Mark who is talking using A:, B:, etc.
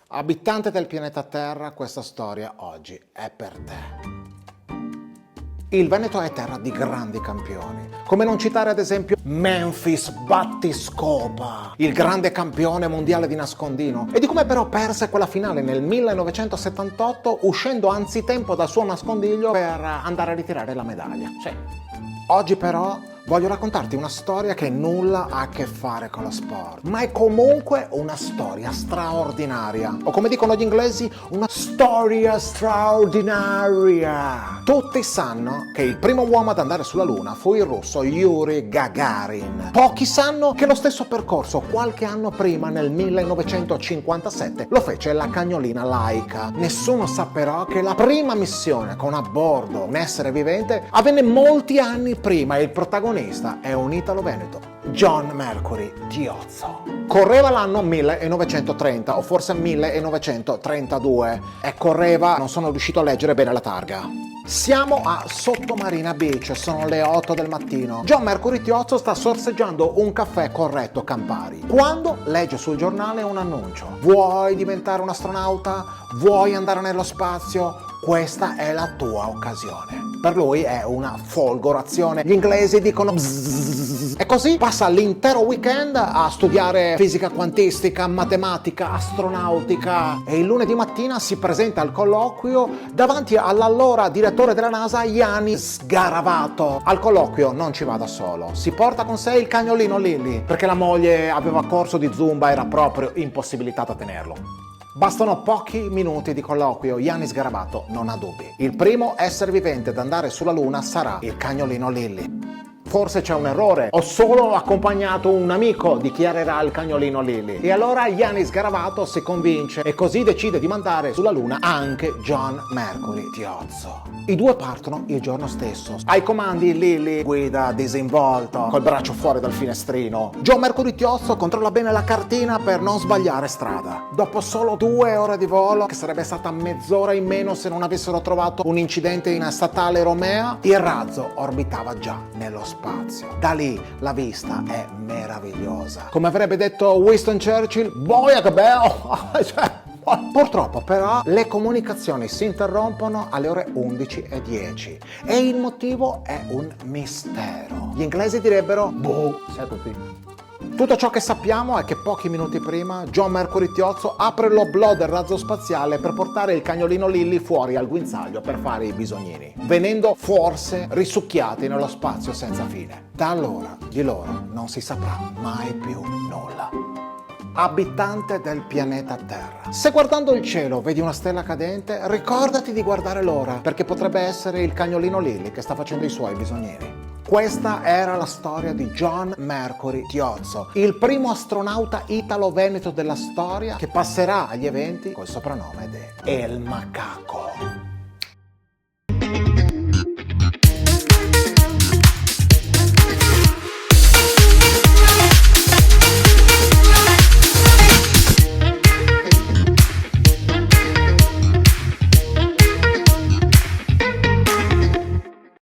A: Abitante del pianeta Terra, questa storia oggi è per te. Il Veneto è terra di grandi campioni. Come non citare ad esempio Memphis Battiscopa, il grande campione mondiale di nascondino, e di come però perse quella finale nel 1978 uscendo anzitempo dal suo nascondiglio per andare a ritirare la medaglia. Sì. Oggi però voglio raccontarti una storia che nulla ha a che fare con lo sport, ma è comunque una storia straordinaria, o come dicono gli inglesi, una storia straordinaria. Tutti sanno che il primo uomo ad andare sulla Luna fu il russo Yuri Gagarin. Pochi sanno che lo stesso percorso qualche anno prima, nel 1957, lo fece la cagnolina Laika. Nessuno sa però che la prima missione con a bordo un essere vivente avvenne molti anni prima e il protagonista è un italo-veneto, John Mercury Tiozzo. Correva l'anno 1930 o forse 1932 e correva, non sono riuscito a leggere bene la targa. Siamo a Sottomarina Beach, sono le 8 del mattino. John Mercury Tiozzo sta sorseggiando un caffè corretto Campari, quando legge sul giornale un annuncio. Vuoi diventare un astronauta? Vuoi andare nello spazio? Questa è la tua occasione. Per lui è una folgorazione. Gli inglesi dicono bzzz. E così passa l'intero weekend a studiare fisica quantistica, matematica, astronautica, e il lunedì mattina si presenta al colloquio davanti all'allora direttore della NASA Yanis Garavato. Al colloquio non ci va da solo, si porta con sé il cagnolino Lily, perché la moglie aveva corso di zumba, era proprio impossibilitata a tenerlo. Bastano pochi minuti di colloquio, Yanis Garavato non ha dubbi. Il primo essere vivente ad andare sulla Luna sarà il cagnolino Lily. Forse c'è un errore, ho solo accompagnato un amico, dichiarerà il cagnolino Lily. E allora Yanis Garavato si convince e così decide di mandare sulla Luna anche John Mercury Tiozzo. I due partono il giorno stesso. Ai comandi Lily guida disinvolto, col braccio fuori dal finestrino. John Mercury Tiozzo controlla bene la cartina per non sbagliare strada. Dopo solo 2 ore di volo, che sarebbe stata mezz'ora in meno se non avessero trovato un incidente in statale Romea, il razzo orbitava già nello spazio. Da lì la vista è meravigliosa. Come avrebbe detto Winston Churchill, boia che bello! Purtroppo però le comunicazioni si interrompono alle ore 11:10 e il motivo è un mistero. Gli inglesi direbbero boh, sai tutti. Tutto ciò che sappiamo è che pochi minuti prima John Mercury Tiozzo apre l'oblò del razzo spaziale per portare il cagnolino Lily fuori al guinzaglio per fare i bisognini, venendo forse risucchiati nello spazio senza fine. Da allora di loro non si saprà mai più nulla. Abitante del pianeta Terra. Se guardando il cielo vedi una stella cadente, ricordati di guardare l'ora, perché potrebbe essere il cagnolino Lily che sta facendo i suoi bisognini. Questa era la storia di John Mercury Tiozzo, il primo astronauta italo-veneto della storia che passerà agli eventi col soprannome di El Macaco.